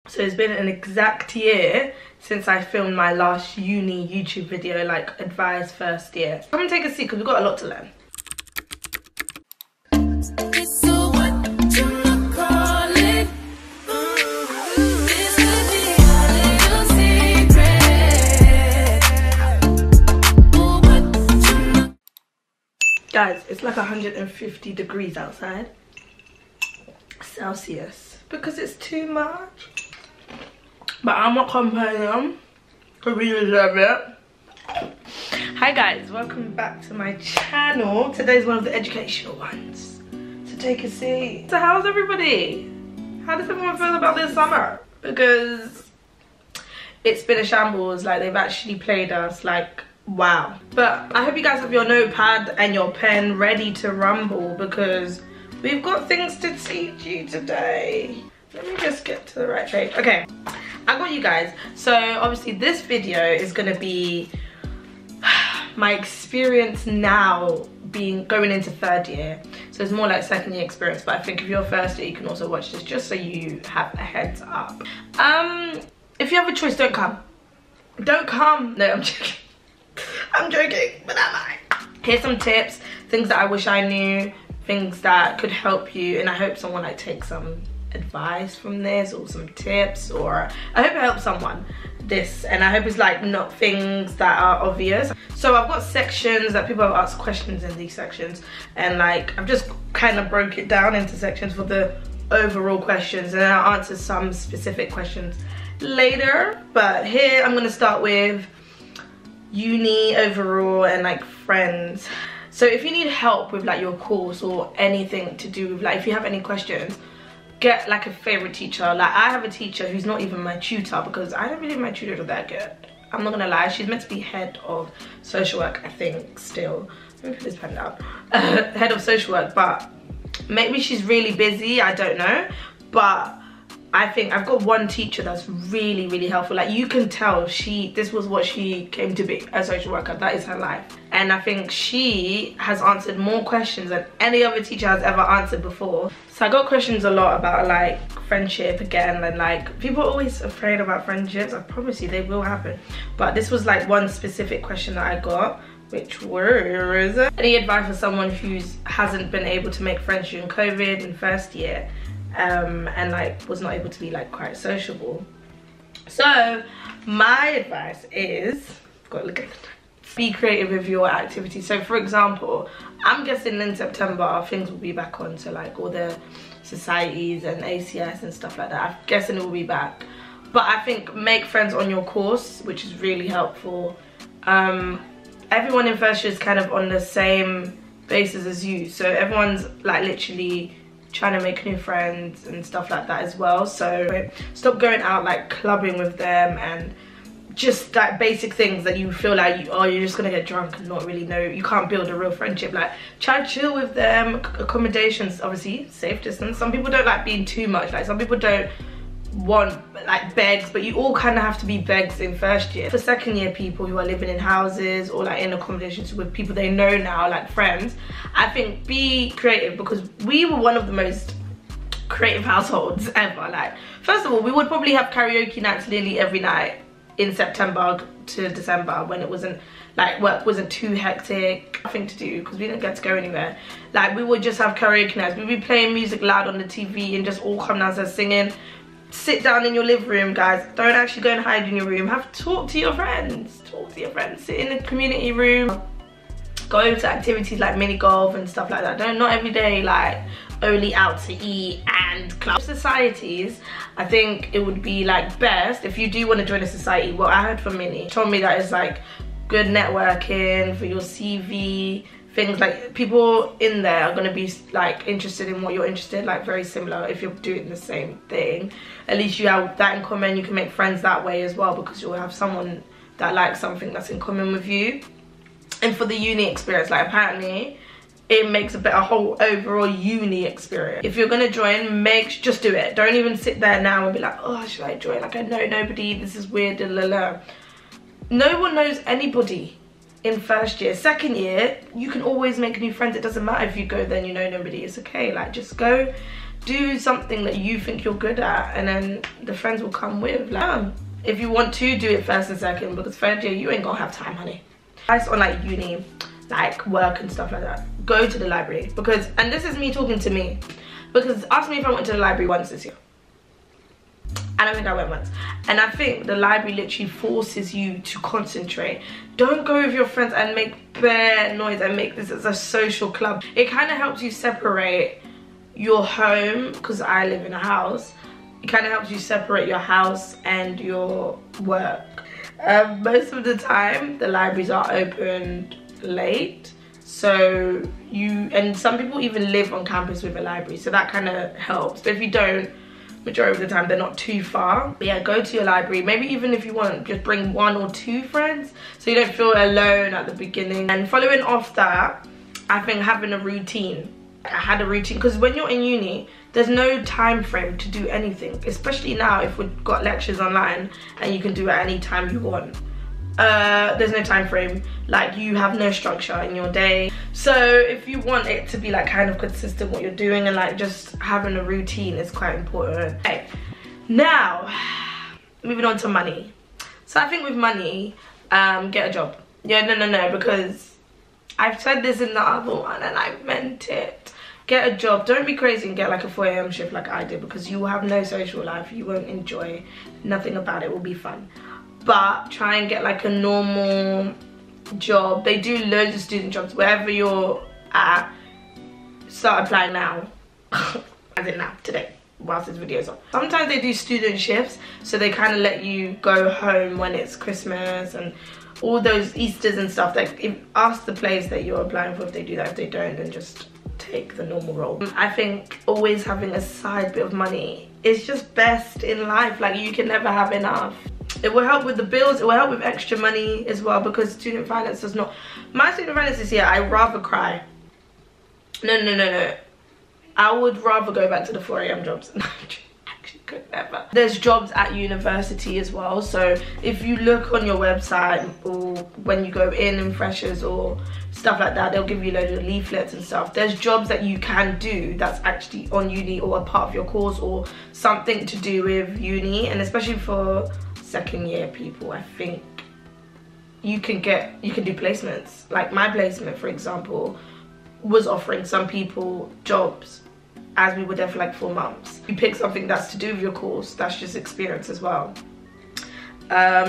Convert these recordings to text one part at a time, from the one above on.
So it's been an exact year since I filmed my last uni YouTube video, like advice first year. Come and take a seat because we've got a lot to learn. Guys, it's like 150 degrees outside, Celsius, because it's too much. But I'm not complaining, because we deserve it. Hi guys, welcome back to my channel. Today's one of the educational ones, so take a seat. So how's everybody? How does everyone feel about this summer? Because it's been a shambles. Like, they've actually played us, like, wow. But I hope you guys have your notepad and your pen ready to rumble, because we've got things to teach you today. Let me just get to the right page. Okay, I got you guys. So obviously this video is gonna be my experience now going into third year. So it's more like second year experience, but I think if you're first year, you can also watch this just so you have a heads up. If you have a choice, don't come. Don't come. No, I'm joking. I'm joking, but am I? Here's some tips, things that I wish I knew, things that could help you, and I hope someone like takes some advice from this, or some tips, or I hope it helps someone, this, and I hope it's like not things that are obvious. So I've got sections that people have asked questions in these sections, and like I've just kind of broke it down into sections for the overall questions, and then I'll answer some specific questions later. But here I'm gonna start with uni overall and like friends. So if you need help with like your course or anything to do with, like, if you have any questions, get like a favorite teacher. Like, I have a teacher who's not even my tutor, because I don't believe my tutors are that good. I'm not gonna lie. She's meant to be head of social work, I think, still. Let me put this pen down. Head of social work, but maybe she's really busy, I don't know. But I think I've got one teacher that's really helpful. Like, you can tell this was what she came to be, a social worker. That is her life. And I think she has answered more questions than any other teacher has ever answered before. So I got questions a lot about like friendship again, and like people are always afraid about friendships. I promise you they will happen. But this was like one specific question that I got, which was any advice for someone who hasn't been able to make friends during COVID in first year, and like was not able to be like quite sociable. So my advice is, got to look at the notes, be creative with your activities. So for example, I'm guessing in September things will be back on, so like all the societies and ACS and stuff like that, I'm guessing it will be back. But I think make friends on your course, which is really helpful. Everyone in first year is kind of on the same basis as you, so everyone's like literally trying to make new friends and stuff like that as well. So stop going out like clubbing with them and just like basic things that you feel like you're just gonna get drunk and not really know, you can't build a real friendship. Like, try to chill with them. Accommodations, obviously safe distance. Some people don't like being too much, like some people don't want like begs, but you all kind of have to be begs in first year. For second year people who are living in houses or like in accommodations with people they know now, like friends, I think be creative, because we were one of the most creative households ever. Like, first of all, we would probably have karaoke nights nearly every night in September to December, when it wasn't like work wasn't too hectic, nothing to do, because we didn't get to go anywhere. Like, we would just have karaoke nights. We'd be playing music loud on the TV and just all come downstairs singing. Sit down in your living room, guys. Don't actually go and hide in your room. Talk to your friends. Talk to your friends. Sit in the community room. Go to activities like mini golf and stuff like that. Not every day like only out to eat and club. Societies, I think it would be like best if you do want to join a society. What I heard from Minnie told me that it's like good networking for your CV. Things like people in there are going to be like interested in what you're interested in, like very similar. If you're doing the same thing, at least you have that in common. You can make friends that way as well, because you'll have someone that likes something that's in common with you. And for the uni experience, like apparently it makes a whole overall uni experience. If you're gonna join, just do it. Don't even sit there now and be like, oh, should I join? Like, I know nobody, this is weird, la la. No one knows anybody in first year. Second year, you can always make new friends. It doesn't matter if you go then you know nobody. It's okay. Like, just go do something that you think you're good at, and then the friends will come with. Like, if you want to, do it first and second, because third year you ain't gonna have time, honey. Advice on like uni, like work and stuff like that, go to the library. Because, and this is me talking to me, because ask me if I went to the library once this year. I don't think I went once. And I think the library literally forces you to concentrate. Don't go with your friends and make bare noise and make this as a social club. It kind of helps you separate your home, because I live in a house. It kind of helps you separate your house and your work. Most of the time, the libraries are opened late. So and some people even live on campus with a library. So that kind of helps. But if you don't, majority of the time they're not too far. But yeah, go to your library. Maybe even if you want, just bring 1 or 2 friends so you don't feel alone at the beginning. And following off that, I think having a routine. I had a routine, because when you're in uni, there's no time frame to do anything, especially now if we've got lectures online and you can do it at any time you want. There's no time frame, like you have no structure in your day. So if you want it to be like kind of consistent what you're doing, and like just having a routine is quite important. Okay, now moving on to money. So I think with money, get a job. Yeah, no, because I've said this in the other one and I meant it. Get a job. Don't be crazy and get like a 4 AM shift like I did, because you will have no social life. You won't enjoy nothing about it. Will be fun. But try and get like a normal job. They do loads of student jobs wherever you're at. Start applying now. As in now, today, whilst this video's on. Sometimes they do student shifts, so they kind of let you go home when it's Christmas and all those Easters and stuff. Like, ask the place that you're applying for if they do that. If they don't, then just take the normal role. I think always having a side bit of money is just best in life. Like, you can never have enough. It will help with the bills, it will help with extra money as well, because student finance does not. My student finance this year, I'd rather cry. No. I would rather go back to the 4 AM jobs. Actually could never. There's jobs at university as well, so if you look on your website or when you go in freshers or stuff like that, they'll give you loads of leaflets and stuff. There's jobs that you can do that's actually on uni or a part of your course or something to do with uni, and especially for second year people, I think you can do placements. Like my placement, for example, was offering some people jobs as we were there for like 4 months. You pick something that's to do with your course, that's just experience as well.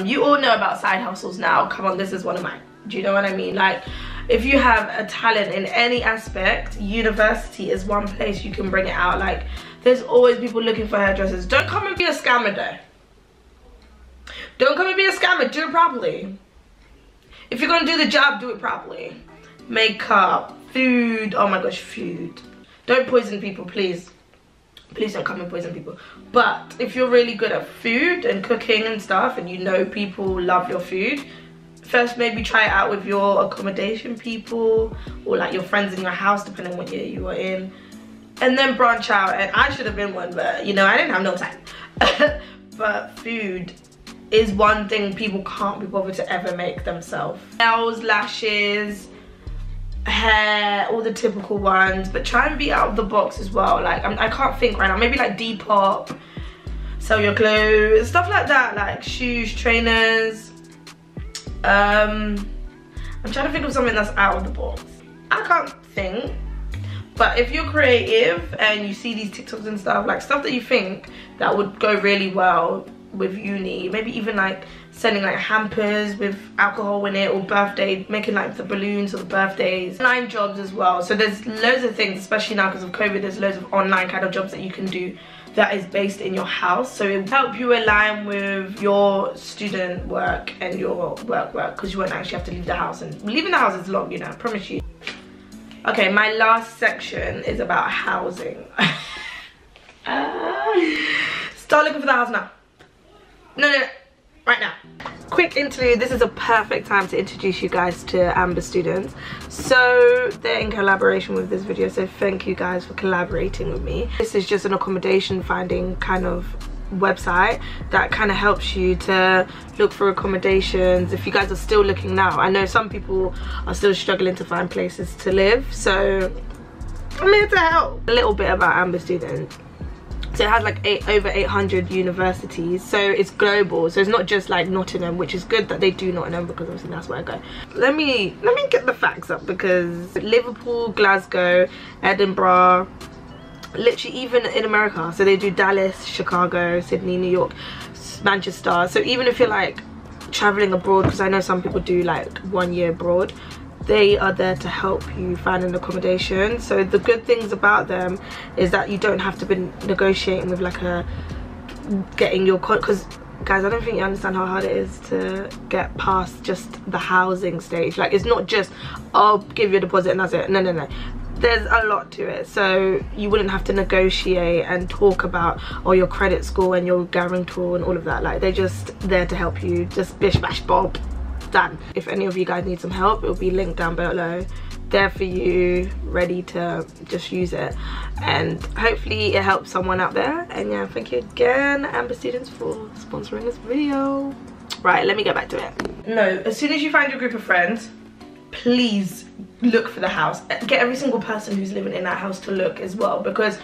You all know about side hustles now. Come on, this is one of mine. Do you know what I mean? Like, if you have a talent in any aspect, university is one place you can bring it out. Like, there's always people looking for hairdressers. Don't come and be a scammer though. Don't come and be a scammer, do it properly. If you're gonna do the job, do it properly. Makeup, food, oh my gosh, food. Don't poison people, please. Please don't come and poison people. But if you're really good at food and cooking and stuff, and you know people love your food, first maybe try it out with your accommodation people, or like your friends in your house, depending on what year you are in. And then branch out. And I should have been one, but you know, I didn't have no time. But food is one thing people can't be bothered to ever make themselves. Nails, lashes, hair, all the typical ones, but try and be out of the box as well. Like, I can't think right now. Maybe like Depop, sell your clothes, stuff like that, like shoes, trainers. I'm trying to think of something that's out of the box. I can't think. But if you're creative and you see these TikToks and stuff, like stuff that you think that would go really well with uni, maybe even like sending like hampers with alcohol in it, or birthday, making like the balloons or the birthdays. Online jobs as well. So there's loads of things, especially now because of COVID, there's loads of online kind of jobs that you can do that is based in your house. So it will help you align with your student work and your work, because you won't actually have to leave the house. And leaving the house is long, you know, I promise you. Okay, my last section is about housing. Start looking for the house now. No, right now. Quick interlude. This is a perfect time to introduce you guys to Amber students. So they're in collaboration with this video, so thank you guys for collaborating with me. This is just an accommodation finding kind of website that kind of helps you to look for accommodations if you guys are still looking now. I know some people are still struggling to find places to live, so I'm here to help. A little bit about Amber Students. So it has like over 800 universities, so it's global, so it's not just like Nottingham, which is good that they do Nottingham because obviously that's where I go. Let me get the facts up, because Liverpool, Glasgow, Edinburgh, literally even in America, so they do Dallas, Chicago, Sydney, New York, Manchester. So even if you're like traveling abroad, because I know some people do like 1 year abroad, they are there to help you find an accommodation. So the good things about them is that you don't have to be negotiating with like getting your, because guys, I don't think you understand how hard it is to get past just the housing stage. Like, it's not just, I'll give you a deposit and that's it. No, there's a lot to it. So you wouldn't have to negotiate and talk about your credit score and your guarantor and all of that. Like, they're just there to help you. Just bish bash bob, done. If any of you guys need some help, it'll be linked down below, there for you, ready to just use it, and hopefully it helps someone out there. And yeah, thank you again, Amber Students, for sponsoring this video. Right, let me get back to it. No, as soon as you find your group of friends, please look for the house. Get every single person who's living in that house to look as well, because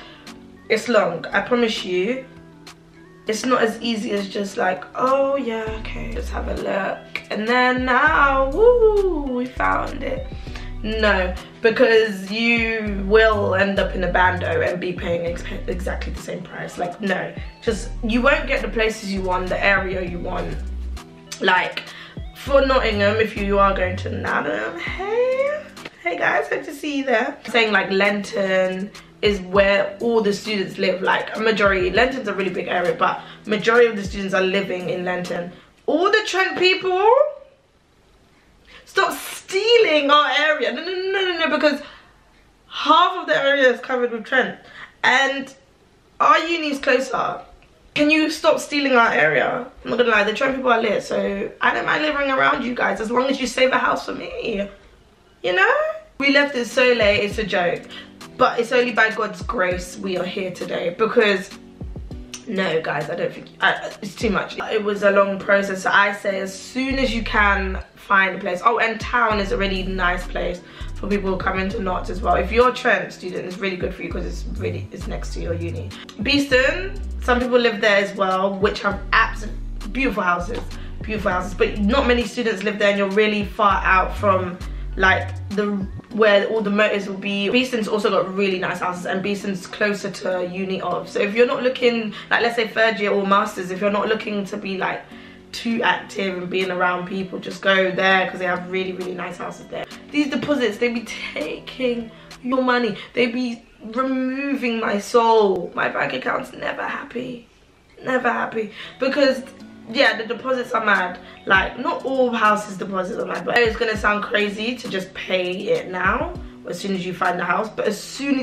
it's long. I promise you, it's not as easy as just like, oh yeah, okay, let's have a look, and then now, woo, we found it. No, because you will end up in a bando and be paying exactly the same price. Like, no, just, you won't get the places you want, the area you want. Like, for Nottingham, if you are going to Nottingham, hey guys, hope to see you there. I'm saying like Lenton is where all the students live, like a majority. Lenton's a really big area, but majority of the students are living in Lenton. All the Trent people, stop stealing our area. No, because half of the area is covered with Trent and our uni is closer. Can you stop stealing our area? I'm not gonna lie, the Trent people are lit, so I don't mind living around you guys as long as you save a house for me, you know? We left it so late, it's a joke, but it's only by God's grace we are here today, because no guys, I don't think, it's too much. It was a long process, so I say as soon as you can find a place. Oh, and town is a really nice place for people who come into Notts as well. If you're a Trent student, it's really good for you because it's next to your uni. Beeston, some people live there as well, which have absolutely beautiful houses, but not many students live there, and you're really far out from like where all the motors will be. Beeston's also got really nice houses, and Beeston's closer to uni of. So if you're not looking, like let's say third year or masters, if you're not looking to be like too active and being around people, just go there because they have really nice houses there. These deposits, they be taking your money, they be removing my soul. My bank account's never happy, because yeah, the deposits are mad. Like, not all houses deposits are mad, but it's gonna sound crazy to just pay it now as soon as you find the house, but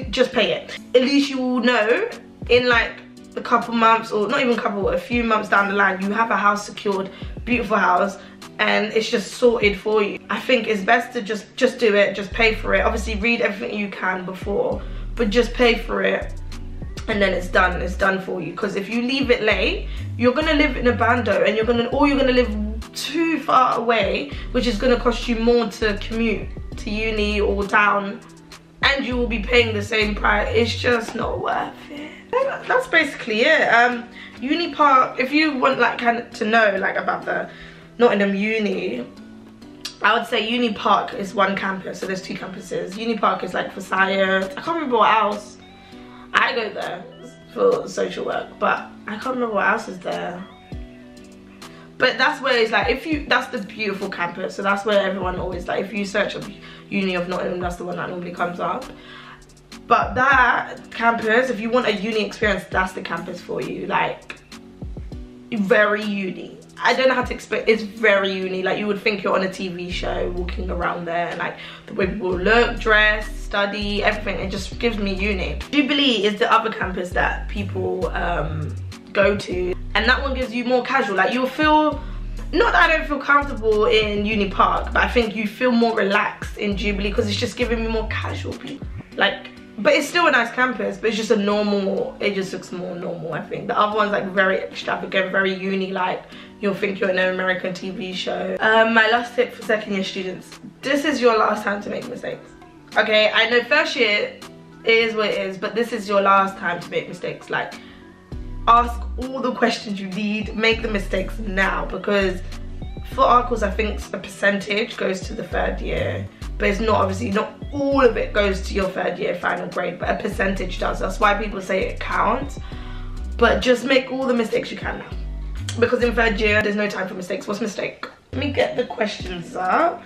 just pay it. At least you will know in like a couple months, or not even a few months down the line, you have a house secured, beautiful house, and it's just sorted for you. I think it's best to just do it, just pay for it. Obviously read everything you can before, but just pay for it, and then it's done for you. Because if you leave it late, you're gonna live in a bando, and you're gonna live too far away, which is gonna cost you more to commute to uni or town, and you will be paying the same price. It's just not worth it. That's basically it. Uni Park, if you want like kind of to know like about the Nottingham Uni, I would say Uni Park is one campus, so there's two campuses. Uni Park is like for science. I can't remember what else. I go there for social work, but I can't remember what else is there. But that's where it's like, that's the beautiful campus, so that's where everyone always, like, if you search up Uni of Nottingham, that's the one that normally comes up. But that campus, if you want a uni experience, that's the campus for you. Like, very uni. I don't know how to explain, it's very uni. Like, you would think you're on a TV show walking around there, and like the way people look, dress, study, everything, it just gives me uni. Jubilee is the other campus that people go to, and that one gives you more casual. Like, you'll feel, not that I don't feel comfortable in Uni Park, but I think you feel more relaxed in Jubilee because it's just giving me more casual people. Like, but it's still a nice campus, but it's just a normal, it just looks more normal, I think. The other one's like very extravagant, very uni-like. You'll think you're in an American TV show. My last tip for second year students, this is your last time to make mistakes. Okay, I know first year, it is what it is, but this is your last time to make mistakes. Like, ask all the questions you need, make the mistakes now, because for our course I think a percentage goes to the 3rd year, but it's not, obviously not all of it goes to your 3rd year final grade, but a percentage does. That's why people say it counts. But just make all the mistakes you can now, because in 3rd year there's no time for mistakes. What's mistake? Let me get the questions up.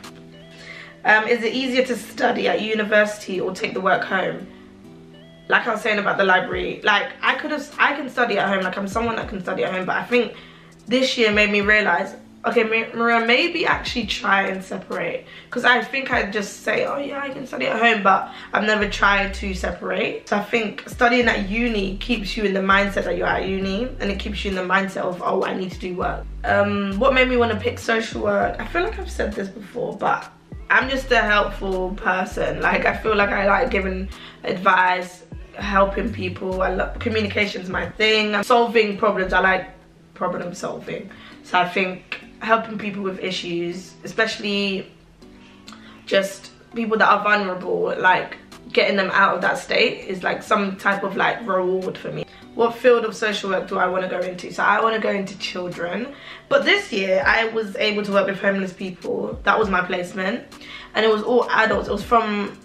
Is it easier to study at university or take the work home? Like I was saying about the library, like I can study at home, like I'm someone that can study at home, but I think this year made me realize, okay, Maria, maybe actually try and separate, because I think I just say, oh yeah, I can study at home, but I've never tried to separate. So I think studying at uni keeps you in the mindset that you're at uni, and it keeps you in the mindset of, oh, I need to do work. What made me want to pick social work? I feel like I've said this before, but I'm just a helpful person. Like, I feel like I like giving advice, helping people. I love communication's my thing. Solving problems, I like problem solving. So I think helping people with issues, especially just people that are vulnerable, like getting them out of that state is like some type of like reward for me. What field of social work do I want to go into? So I want to go into children, but this year I was able to work with homeless people. That was my placement, and it was all adults. It was from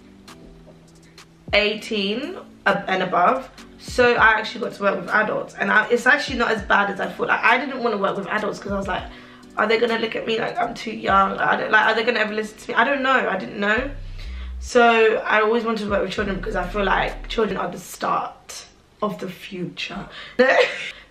18 and above, so I actually got to work with adults, and it's actually not as bad as I thought. Like, I didn't want to work with adults because I was like, are they gonna look at me like I'm too young? Are they gonna ever listen to me? I don't know. I didn't know. So I always wanted to work with children because I feel like children are the start of the future.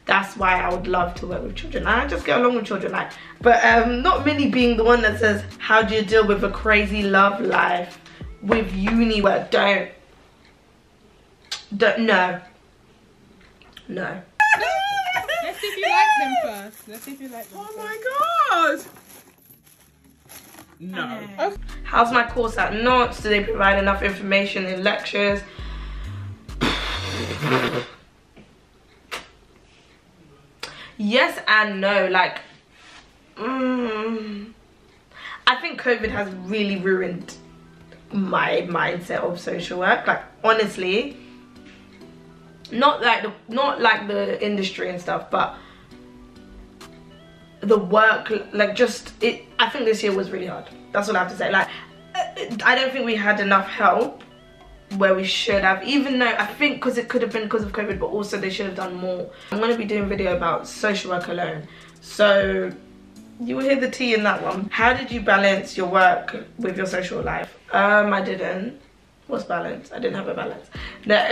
That's why I would love to work with children. I just get along with children, like, but not Minnie being the one that says, how do you deal with a crazy love life with uni work? Don't no. Let's see if you like them first. Let's see if you like them. Oh my god! No. Oh. How's my course at Knots? Do they provide enough information in lectures? Yes and no. Like, I think COVID has really ruined my mindset of social work. Like, honestly, not like the industry and stuff, but the work, like, just it. I think this year was really hard. That's all I have to say. Like, I don't think we had enough help where we should have, even though I think because it could have been because of COVID, but also they should have done more. I'm going to be doing a video about social work alone, so you will hear the tea in that one. How did you balance your work with your social life? I didn't. What's balance? I didn't have a balance. No.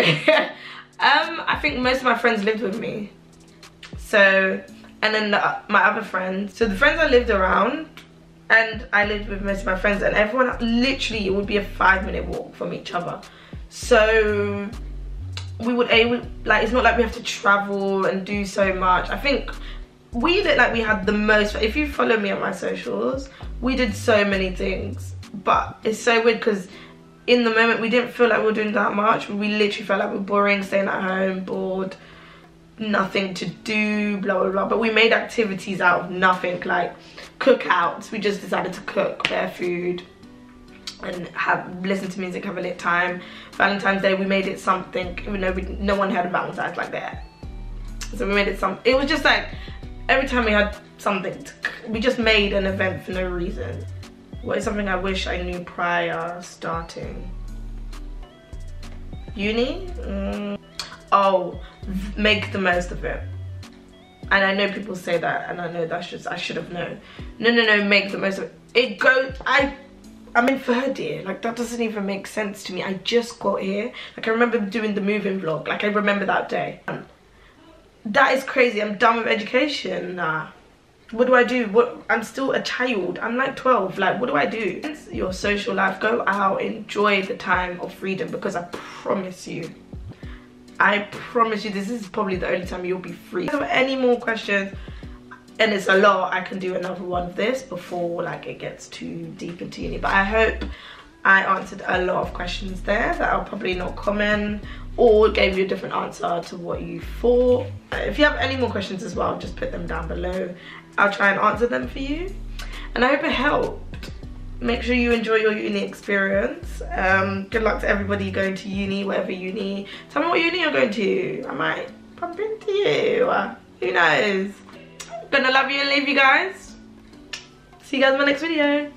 I think most of my friends lived with me, so, and then my other friends, so the friends I lived around, and I lived with most of my friends, and everyone, literally it would be a 5-minute walk from each other. So we would like, it's not like we have to travel and do so much. I think we looked like we had the most. If you follow me on my socials, we did so many things, but it's so weird because in the moment we didn't feel like we were doing that much. We literally felt like we were boring, staying at home, bored, nothing to do, blah blah blah. But we made activities out of nothing, like cookouts. We just decided to cook bare food and listen to music, have a lit time. Valentine's Day, we made it something, even though no one had a Valentine's like that. So we made it something. It was just like every time we had something, we just made an event for no reason. What is something I wish I knew prior starting? Uni? Oh, make the most of it. And I know people say that, and I know that's just, I should have known. No, make the most of it. I'm in 3rd year. Like, that doesn't even make sense to me. I just got here. Like, I remember doing the moving vlog. Like, I remember that day. That is crazy. I'm done with education. Nah. What do I do? I'm still a child. I'm like 12. Like, what do I do? Your social life, go out, enjoy the time of freedom, because I promise you, this is probably the only time you'll be free. If you have any more questions, and it's a lot, I can do another one of this before like it gets too deep into uni. But I hope I answered a lot of questions there that I'll probably not comment, or gave you a different answer to what you thought. If you have any more questions as well, just put them down below. I'll try and answer them for you, and I hope it helped. make sure you enjoy your uni experience. Good luck to everybody going to uni, whatever uni. Tell me what uni you're going to. I might bump into you. Who knows? Gonna love you and leave you guys. See you guys in my next video.